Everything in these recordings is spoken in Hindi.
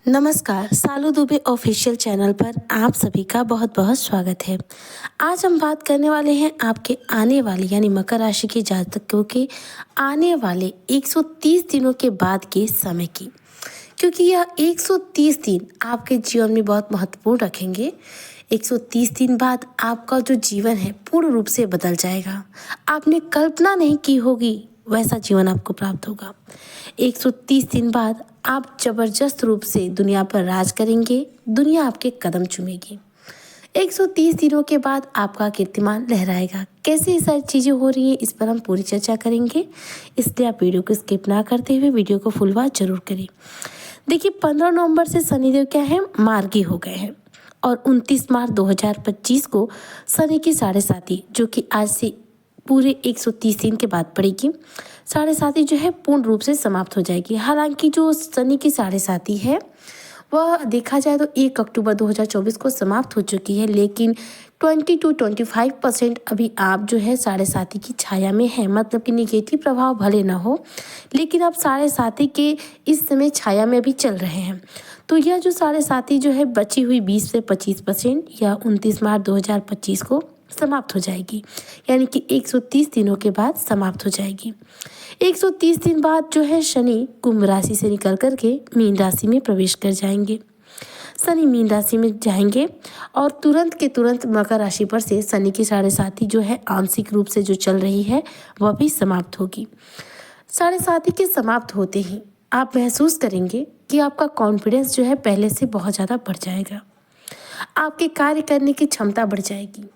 नमस्कार, सालू दुबे ऑफिशियल चैनल पर आप सभी का बहुत बहुत स्वागत है। आज हम बात करने वाले हैं आपके आने वाले यानी मकर राशि के जातकों के आने वाले 130 दिनों के बाद के समय की, क्योंकि यह 130 दिन आपके जीवन में बहुत महत्वपूर्ण रखेंगे। 130 दिन बाद आपका जो जीवन है पूर्ण रूप से बदल जाएगा। आपने कल्पना नहीं की होगी वैसा जीवन आपको प्राप्त होगा। 130 दिन बाद आप जबरदस्त रूप से दुनिया पर राज करेंगे, दुनिया आपके कदम चूमेगी। 130 दिनों के बाद आपका कीर्तिमान लहराएगा। कैसे ये सारी चीज़ें हो रही हैं, इस पर हम पूरी चर्चा करेंगे, इसलिए आप वीडियो को स्किप ना करते हुए वीडियो को फुल वॉच जरूर करें। देखिए, 15 नवंबर से शनिदेव क्या है, मार्गी हो गए हैं और 29 मार्च 2025 को शनि की 7.5 जो कि आज से पूरे 130 दिन के बाद पड़ेगी। 7.5 जो है पूर्ण रूप से समाप्त हो जाएगी। हालांकि जो शनि की 7.5 है वह देखा जाए तो 1 अक्टूबर 2024 को समाप्त हो चुकी है, लेकिन 20 to 25% अभी आप जो है 7.5 की छाया में है। मतलब कि निगेटिव प्रभाव भले ना हो, लेकिन आप 7.5 के इस समय छाया में अभी चल रहे हैं। तो यह जो 7.5 जो है बची हुई 20 से 25% या 29 मार्च 2025 को समाप्त हो जाएगी, यानी कि 130 दिनों के बाद समाप्त हो जाएगी। 130 दिन बाद जो है शनि कुंभ राशि से निकल करके मीन राशि में प्रवेश कर जाएंगे। शनि मीन राशि में जाएंगे और तुरंत के तुरंत मकर राशि पर से शनि की 7.5 जो है आंशिक रूप से जो चल रही है वह भी समाप्त होगी। 7.5 के समाप्त होते ही आप महसूस करेंगे कि आपका कॉन्फिडेंस जो है पहले से बहुत ज़्यादा बढ़ जाएगा। आपके कार्य करने की क्षमता बढ़ जाएगी।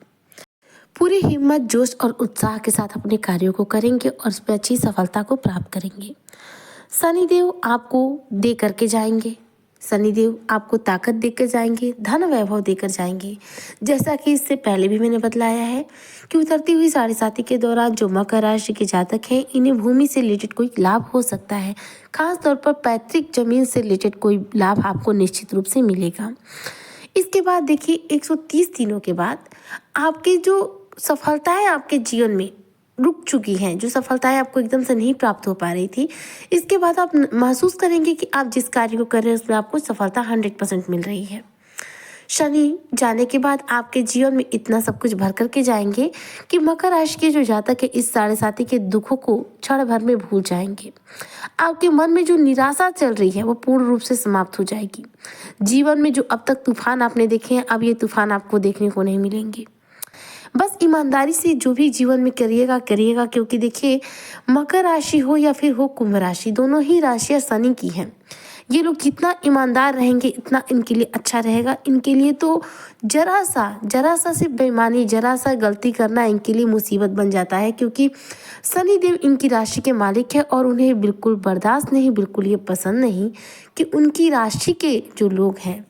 पूरी हिम्मत, जोश और उत्साह के साथ अपने कार्यों को करेंगे और उस पर अच्छी सफलता को प्राप्त करेंगे। शनिदेव आपको दे करके जाएंगे, शनिदेव आपको ताकत देकर जाएंगे, धन वैभव देकर जाएंगे। जैसा कि इससे पहले भी मैंने बतलाया है कि उतरती हुई 7.5 के दौरान जो मकर राशि के जातक हैं, इन्हें भूमि से रिलेटेड कोई लाभ हो सकता है। खास तौर पर पैतृक जमीन से रिलेटेड कोई लाभ आपको निश्चित रूप से मिलेगा। इसके बाद देखिए, 130 दिनों के बाद आपकी जो सफलताएं आपके जीवन में रुक चुकी हैं, जो सफलताएं आपको एकदम से नहीं प्राप्त हो पा रही थी, इसके बाद आप महसूस करेंगे कि आप जिस कार्य को कर रहे हैं उसमें आपको सफलता 100% मिल रही है। शनि जाने के बाद आपके जीवन में इतना सब कुछ भर करके जाएंगे कि मकर राशि के जो जातक है इस 7.5 के दुखों को क्षण भर में भूल जाएंगे। आपके मन में जो निराशा चल रही है वो पूर्ण रूप से समाप्त हो जाएगी। जीवन में जो अब तक तूफान आपने देखे हैं, अब ये तूफान आपको देखने को नहीं मिलेंगे। बस ईमानदारी से जो भी जीवन में करिएगा, क्योंकि देखिए, मकर राशि हो या फिर हो कुंभ राशि, दोनों ही राशियां शनि की हैं। ये लोग जितना ईमानदार रहेंगे इतना इनके लिए अच्छा रहेगा। इनके लिए तो जरा सा से बेईमानी, जरा सा गलती करना इनके लिए मुसीबत बन जाता है, क्योंकि शनिदेव इनकी राशि के मालिक है और उन्हें बिल्कुल बर्दाश्त नहीं, बिल्कुल ये पसंद नहीं कि उनकी राशि के जो लोग हैं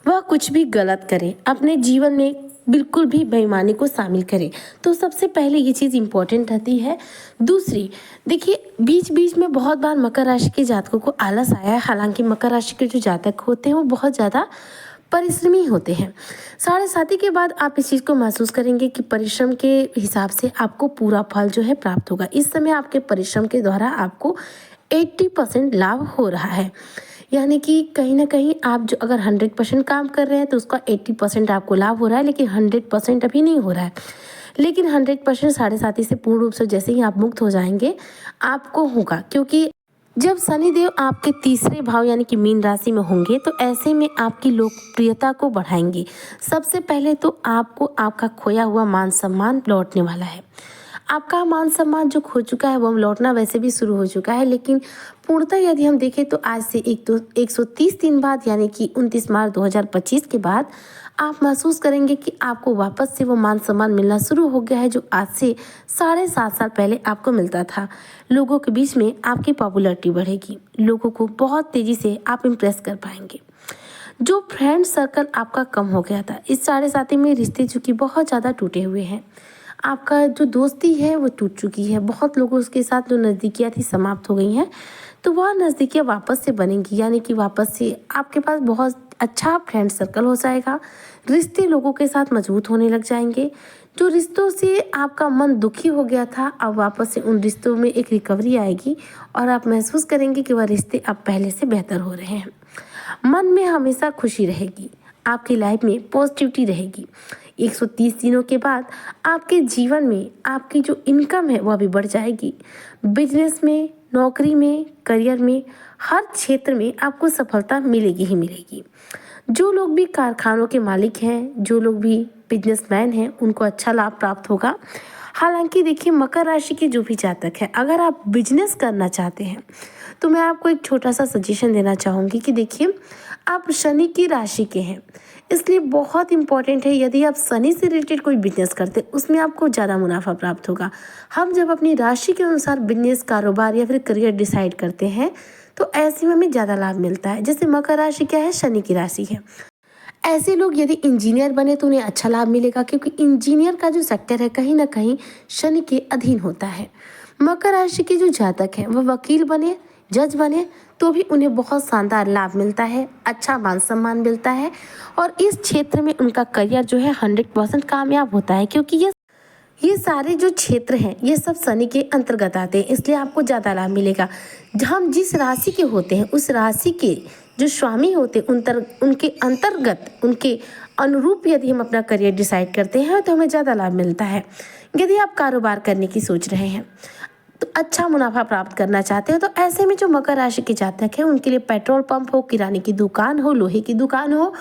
वह कुछ भी गलत करें, अपने जीवन में बिल्कुल भी बेईमानी को शामिल करें। तो सबसे पहले ये चीज़ इम्पोर्टेंट रहती है। दूसरी, देखिए, बीच बीच में बहुत बार मकर राशि के जातकों को आलस आया है। हालांकि मकर राशि के जो जातक होते हैं वो बहुत ज़्यादा परिश्रमी होते हैं। 7.5 के बाद आप इस चीज़ को महसूस करेंगे कि परिश्रम के हिसाब से आपको पूरा फल जो है प्राप्त होगा। इस समय आपके परिश्रम के द्वारा आपको 80% लाभ हो रहा है, यानी कि कहीं ना कहीं आप जो अगर 100% काम कर रहे हैं तो उसका 80% आपको लाभ हो रहा है, लेकिन 100% अभी नहीं हो रहा है। लेकिन 100% 7.5 से पूर्ण रूप से जैसे ही आप मुक्त हो जाएंगे आपको होगा, क्योंकि जब शनिदेव आपके तीसरे भाव यानी कि मीन राशि में होंगे तो ऐसे में आपकी लोकप्रियता को बढ़ाएंगे। सबसे पहले तो आपको आपका खोया हुआ मान सम्मान लौटने वाला है। आपका मान सम्मान जो खो चुका है वो लौटना वैसे भी शुरू हो चुका है, लेकिन पूर्णतः यदि हम देखें तो आज से 130 दिन बाद यानी कि 29 मार्च 2025 के बाद आप महसूस करेंगे कि आपको वापस से वो मान सम्मान मिलना शुरू हो गया है जो आज से 7.5 साल पहले आपको मिलता था। लोगों के बीच में आपकी पॉपुलैरिटी बढ़ेगी, लोगों को बहुत तेज़ी से आप इम्प्रेस कर पाएंगे। जो फ्रेंड सर्कल आपका कम हो गया था, इस 7.5 में रिश्ते चूँकि बहुत ज़्यादा टूटे हुए हैं। आपका जो दोस्ती है वो टूट चुकी है, बहुत लोगों उसके साथ जो नज़दीकियाँ थी समाप्त हो गई हैं, तो वह नज़दीकियाँ वापस से बनेंगी, यानी कि वापस से आपके पास बहुत अच्छा फ्रेंड सर्कल हो जाएगा। रिश्ते लोगों के साथ मजबूत होने लग जाएंगे। जो रिश्तों से आपका मन दुखी हो गया था, अब वापस से उन रिश्तों में एक रिकवरी आएगी और आप महसूस करेंगे कि वह रिश्ते अब पहले से बेहतर हो रहे हैं। मन में हमेशा खुशी रहेगी, आपकी लाइफ में पॉजिटिविटी रहेगी। 130 दिनों के बाद आपके जीवन में आपकी जो इनकम है वह भी बढ़ जाएगी। बिजनेस में, नौकरी में, करियर में, हर क्षेत्र में आपको सफलता मिलेगी ही मिलेगी। जो लोग भी कारखानों के मालिक हैं, जो लोग भी बिजनेसमैन हैं, उनको अच्छा लाभ प्राप्त होगा। हालांकि देखिए, मकर राशि के जो भी जातक हैं, अगर आप बिजनेस करना चाहते हैं तो मैं आपको एक छोटा सा सजेशन देना चाहूँगी कि देखिए, आप शनि की राशि के हैं, इसलिए बहुत इंपॉर्टेंट है यदि आप शनि से रिलेटेड कोई बिजनेस करते हैं उसमें आपको ज़्यादा मुनाफा प्राप्त होगा। हम जब अपनी राशि के अनुसार बिजनेस, कारोबार या फिर करियर डिसाइड करते हैं तो ऐसे में हमें ज़्यादा लाभ मिलता है। जैसे मकर राशि क्या है, शनि की राशि है। ऐसे लोग यदि इंजीनियर बने तो उन्हें अच्छा लाभ मिलेगा, क्योंकि इंजीनियर का जो सेक्टर है कहीं ना कहीं शनि के अधीन होता है। मकर राशि के जो जातक हैं वह वकील बने, जज बने तो भी उन्हें बहुत शानदार लाभ मिलता है, अच्छा मान सम्मान मिलता है और इस क्षेत्र में उनका करियर जो है 100% कामयाब होता है, क्योंकि ये सारे जो क्षेत्र हैं ये सब शनि के अंतर्गत आते हैं, इसलिए आपको ज़्यादा लाभ मिलेगा। हम जिस राशि के होते हैं उस राशि के जो स्वामी होते हैं उनके अंतर्गत, उनके अनुरूप यदि हम अपना करियर डिसाइड करते हैं तो हमें ज़्यादा लाभ मिलता है। यदि आप कारोबार करने की सोच रहे हैं तो अच्छा मुनाफा प्राप्त करना चाहते हो तो ऐसे में जो मकर राशि के जातक हैं उनके लिए पेट्रोल पंप हो, किराने की दुकान हो, लोहे की दुकान हो,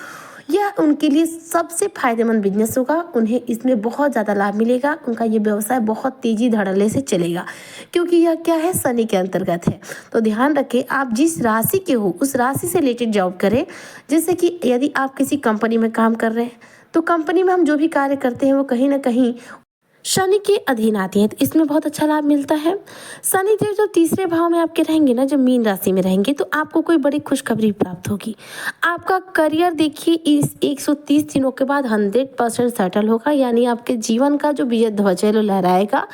यह उनके लिए सबसे फायदेमंद बिजनेस होगा। उन्हें इसमें बहुत ज़्यादा लाभ मिलेगा। उनका ये व्यवसाय बहुत तेज़ी धड़ल्ले से चलेगा, क्योंकि यह क्या है, शनि के अंतर्गत है। तो ध्यान रखें, आप जिस राशि के हो उस राशि से रिलेटेड जॉब करें। जैसे कि यदि आप किसी कंपनी में काम कर रहे हैं तो कंपनी में हम जो भी कार्य करते हैं वो कहीं ना कहीं शनि के अधीन आती है, तो इसमें बहुत अच्छा लाभ मिलता है। शनि देव जब तीसरे भाव में आपके रहेंगे ना, जब मीन राशि में रहेंगे, तो आपको कोई बड़ी खुशखबरी प्राप्त होगी। आपका करियर देखिए इस 130 दिनों के बाद 100% सेटल होगा, यानी आपके जीवन का जो विजय ध्वज है वो लहराएगा।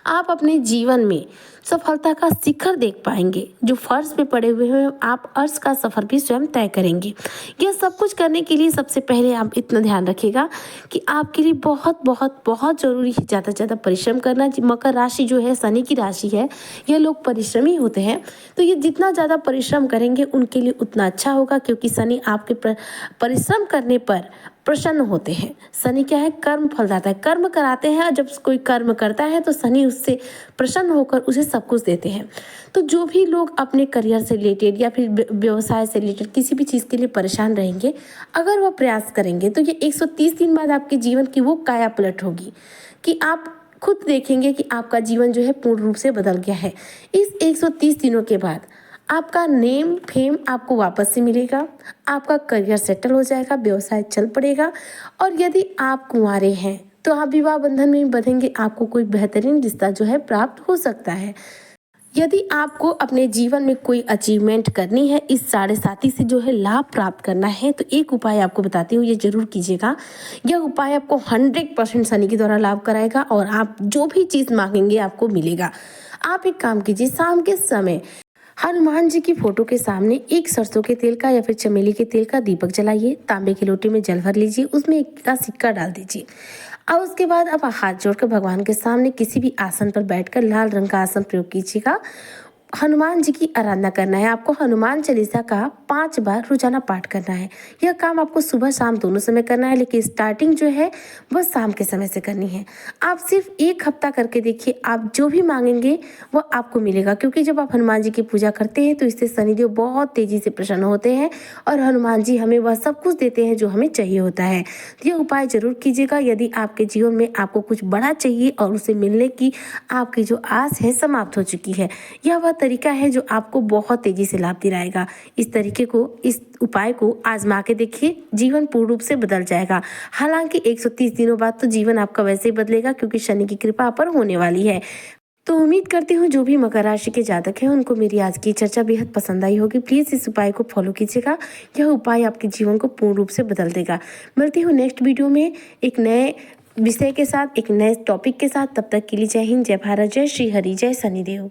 आप अपने जीवन में सफलता का शिखर देख पाएंगे। जो फर्श पे पड़े हुए हैं आप अर्श का सफर भी स्वयं तय करेंगे। यह सब कुछ करने के लिए सबसे पहले आप इतना ध्यान रखिएगा कि आपके लिए बहुत बहुत बहुत ज़रूरी है ज़्यादा से ज़्यादा परिश्रम करना। मकर राशि जो है शनि की राशि है, यह लोग परिश्रमी होते हैं, तो ये जितना ज़्यादा परिश्रम करेंगे उनके लिए उतना अच्छा होगा, क्योंकि शनि आपके परिश्रम करने पर प्रसन्न होते हैं। शनि क्या है, कर्म फलदाता है, कर्म कराते हैं और जब कोई कर्म करता है तो शनि उससे प्रसन्न होकर उसे सब कुछ देते हैं। तो जो भी लोग अपने करियर से रिलेटेड या फिर व्यवसाय से रिलेटेड किसी भी चीज़ के लिए परेशान रहेंगे, अगर वह प्रयास करेंगे तो ये 130 दिन बाद आपके जीवन की वो काया पलट होगी कि आप खुद देखेंगे कि आपका जीवन जो है पूर्ण रूप से बदल गया है। इस 130 दिनों के बाद आपका नेम फेम आपको वापस से मिलेगा, आपका करियर सेटल हो जाएगा, व्यवसाय चल पड़ेगा। और यदि आप कुंवारे हैं तो आप विवाह बंधन में बंधेंगे, आपको कोई बेहतरीन रिश्ता जो है प्राप्त हो सकता है। यदि आपको अपने जीवन में कोई अचीवमेंट करनी है, इस साढ़े साथी से जो है लाभ प्राप्त करना है, तो एक उपाय आपको बताती हूँ, ये जरूर कीजिएगा। यह उपाय आपको 100% शनि के द्वारा लाभ कराएगा और आप जो भी चीज़ मांगेंगे आपको मिलेगा। आप एक काम कीजिए, शाम के समय हनुमान जी की फोटो के सामने एक सरसों के तेल का या फिर चमेली के तेल का दीपक जलाइए, तांबे की लोटे में जल भर लीजिए, उसमें एक का सिक्का डाल दीजिए। और उसके बाद आप हाथ जोड़कर भगवान के सामने किसी भी आसन पर बैठकर लाल रंग का आसन प्रयोग कीजिएगा। हनुमान जी की आराधना करना है। आपको हनुमान चालीसा का 5 बार रोजाना पाठ करना है। यह काम आपको सुबह शाम दोनों समय करना है, लेकिन स्टार्टिंग जो है वह शाम के समय से करनी है। आप सिर्फ 1 हफ्ता करके देखिए, आप जो भी मांगेंगे वह आपको मिलेगा, क्योंकि जब आप हनुमान जी की पूजा करते हैं तो इससे शनिदेव बहुत तेजी से प्रसन्न होते हैं और हनुमान जी हमें वह सब कुछ देते हैं जो हमें चाहिए होता है। तो यह उपाय जरूर कीजिएगा यदि आपके जीवन में आपको कुछ बड़ा चाहिए और उसे मिलने की आपकी जो आस है समाप्त हो चुकी है। यह वह तरीका है जो आपको बहुत तेजी से लाभ दिलाएगा। इस उपाय को आजमा के देखिए, जीवन पूर्ण रूप से बदल जाएगा। हालांकि 130 दिनों बाद तो जीवन आपका वैसे ही बदलेगा, क्योंकि शनि की कृपा पर होने वाली है। तो उम्मीद करती हूँ जो भी मकर राशि के जातक हैं उनको मेरी आज की चर्चा बेहद पसंद आई होगी। प्लीज़ इस उपाय को फॉलो कीजिएगा, यह उपाय आपके जीवन को पूर्ण रूप से बदल देगा। मिलती हूँ नेक्स्ट वीडियो में एक नए विषय के साथ, एक नए टॉपिक के साथ। तब तक के लिए जय हिंद, जय भारत, जय श्री हरि, जय शनिदेव।